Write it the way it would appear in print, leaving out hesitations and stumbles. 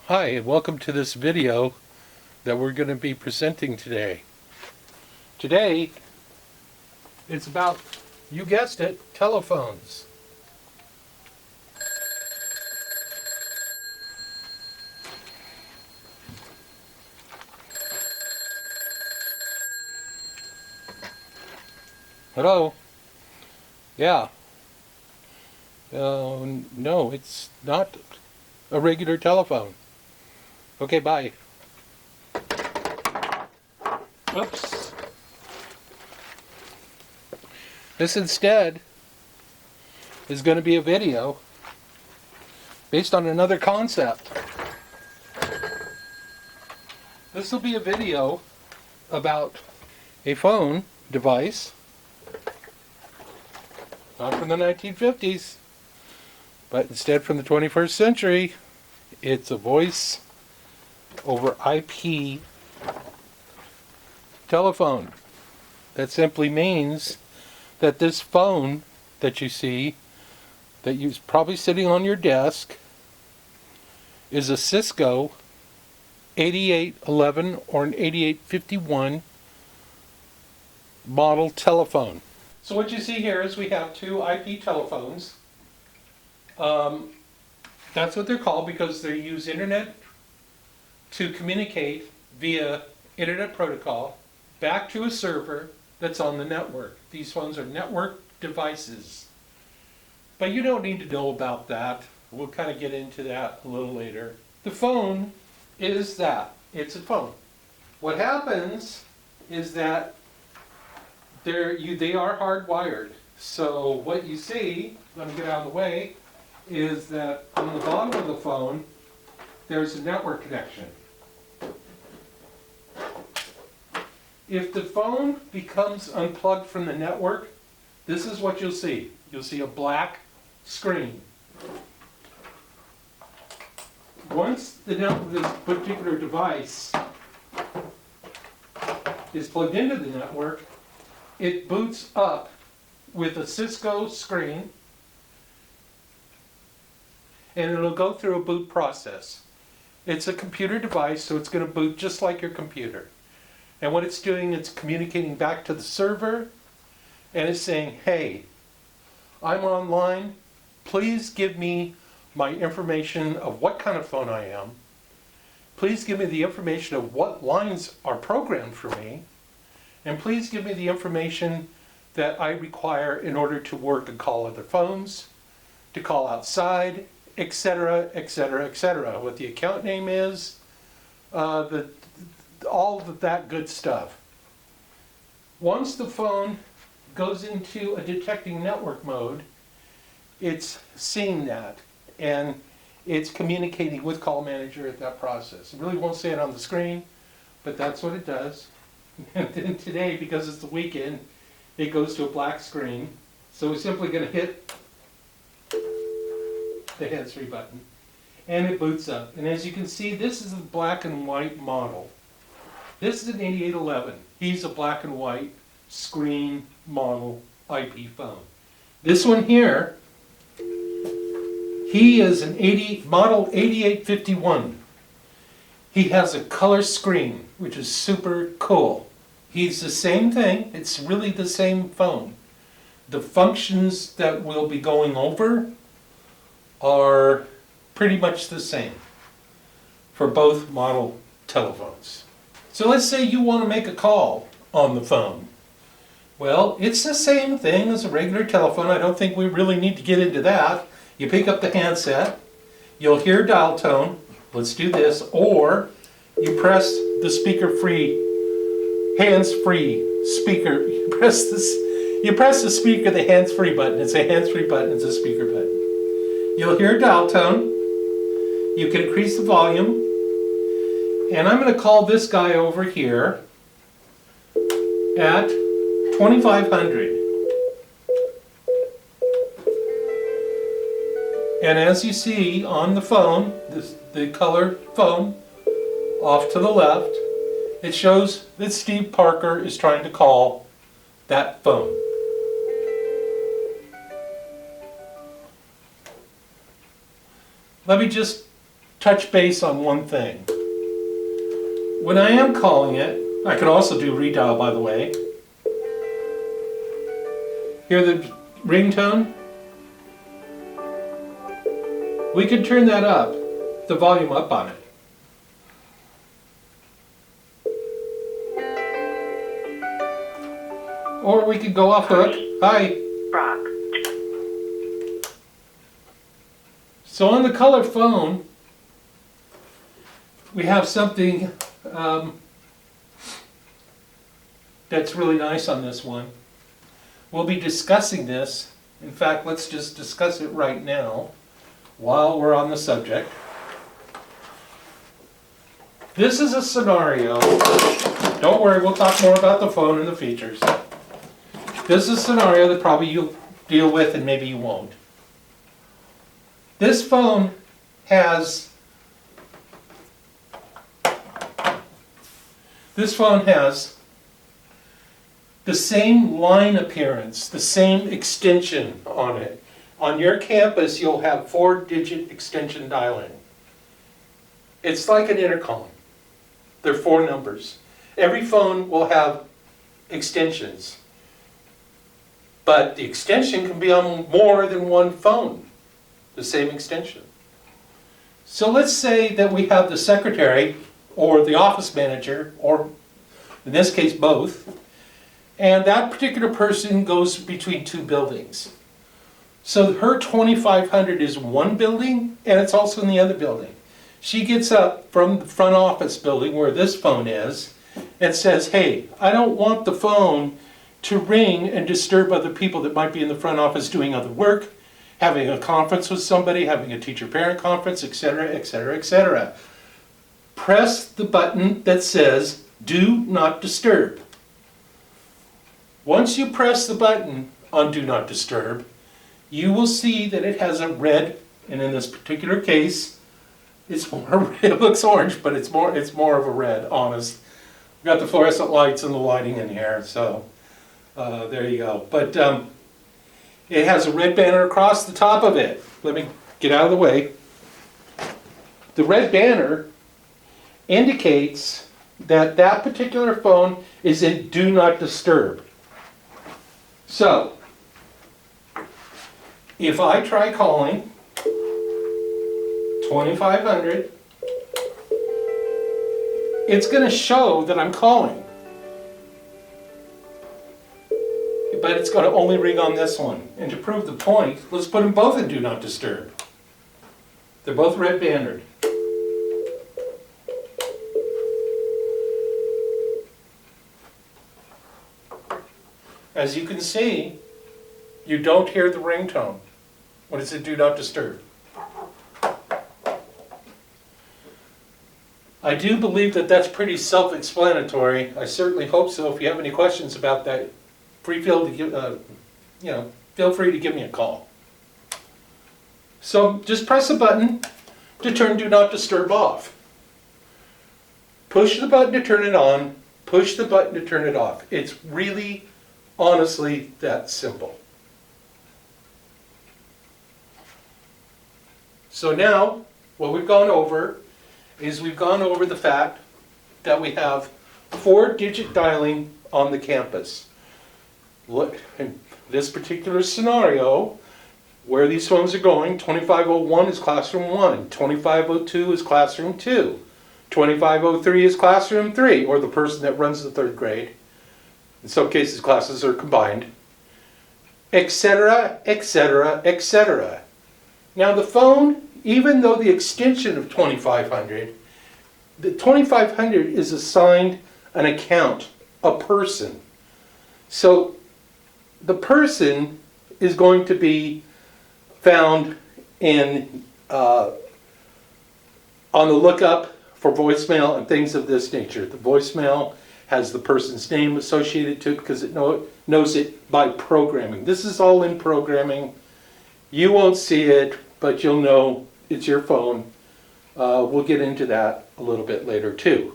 Hi, and welcome to this video that we're going to be presenting today. Today, it's about, you guessed it, telephones. Hello? Yeah. No, it's not a regular telephone. Okay, bye. Oops. This instead is going to be a video based on another concept. This will be a video about a phone device, not from the 1950s, but instead from the 21st century. It's a voice over IP telephone. That simply means that this phone that you see, that you're probably sitting on your desk, is a Cisco 8811 or an 8851 model telephone. So what you see here is we have two IP telephones. That's what they're called because they use internet to communicate via internet protocol back to a server that's on the network. These phones are network devices. But you don't need to know about that. We'll kind of get into that a little later. The phone is that. It's a phone. What happens is that they are hardwired. So what you see, let me get out of the way, is that on the bottom of the phone, there's a network connection. If the phone becomes unplugged from the network, this is what you'll see. You'll see a black screen. Once this particular device is plugged into the network, it boots up with a Cisco screen, and it'll go through a boot process. It's a computer device, so it's going to boot just like your computer. And what it's doing, it's communicating back to the server, and it's saying, hey, I'm online. Please give me my information of what kind of phone I am. Please give me the information of what lines are programmed for me. And please give me the information that I require in order to work and call other phones, to call outside, etc., etc., etc. What the account name is, all of that good stuff. Once the phone goes into a detecting network mode, it's seeing that and it's communicating with call manager at that process. It really won't say it on the screen, but that's what it does. And then today, because it's the weekend, it goes to a black screen. So we're simply going to hit the hands-free button and it boots up. And as you can see, this is a black and white model. This is an 8811. He's a black and white screen model IP phone. This one here, he is an model 8851. He has a color screen, which is super cool. He's the same thing. It's really the same phone. The functions that we'll be going over are pretty much the same for both model telephones. So let's say you want to make a call on the phone. Well, it's the same thing as a regular telephone. I don't think we really need to get into that. You pick up the handset, you'll hear dial tone. Let's do this. Or you press the speaker-free, hands-free speaker. You press the speaker, the hands-free button. It's a hands-free button. It's a speaker button. You'll hear dial tone. You can increase the volume. And I'm going to call this guy over here at 2500. And as you see on the phone, the colored phone off to the left, it shows that Steve Parker is trying to call that phone. Let me just touch base on one thing. When I am calling it, I could also do redial, by the way. Hear the ringtone? We could turn that up, the volume up on it. Or we could go off the hook. Hi. Brock. So on the color phone, we have something that's really nice on this one. We'll be discussing this. In fact, let's just discuss it right now while we're on the subject. This is a scenario. Don't worry, we'll talk more about the phone and the features. This is a scenario that probably you'll deal with and maybe you won't. This phone has the same line appearance, the same extension on it. On your campus, you'll have 4-digit extension dialing. It's like an intercom. They're 4 numbers. Every phone will have extensions, but the extension can be on more than one phone, the same extension. So let's say that we have the secretary or the office manager, or in this case both, and that particular person goes between 2 buildings. So her 2500 is one building and it's also in the other building. She gets up from the front office building where this phone is and says, hey, I don't want the phone to ring and disturb other people that might be in the front office doing other work, having a conference with somebody, having a teacher-parent conference, etc., etc., etc. Press the button that says, do not disturb. Once you press the button on do not disturb, you will see that it has a red, and in this particular case, it's more, it looks orange, but it's more of a red, honest. We've got the fluorescent lights and the lighting in here, so there you go. But it has a red banner across the top of it. Let me get out of the way. The red banner indicates that that particular phone is in do not disturb. So, if I try calling 2500, it's going to show that I'm calling. But it's going to only ring on this one. And to prove the point, let's put them both in do not disturb. They're both red bannered. As you can see, you don't hear the ringtone when it's in do not disturb. I do believe that that's pretty self-explanatory. I certainly hope so. If you have any questions about that, feel free to give me a call. So just press a button to turn do not disturb off. Push the button to turn it on, push the button to turn it off. It's really, honestly, that simple. So now, what we've gone over is we've gone over the fact that we have 4-digit dialing on the campus. Look, in this particular scenario, where these phones are going, 2501 is classroom 1, 2502 is classroom 2, 2503 is classroom 3, or the person that runs the 3rd grade. In some cases, classes are combined, etc., etc., etc. Now the phone, even though the extension of 2500, the 2500 is assigned an account, a person. So the person is going to be found in on the lookup for voicemail and things of this nature. The voicemail has the person's name associated to it because it knows it by programming. This is all in programming. You won't see it, but you'll know it's your phone. We'll get into that a little bit later too.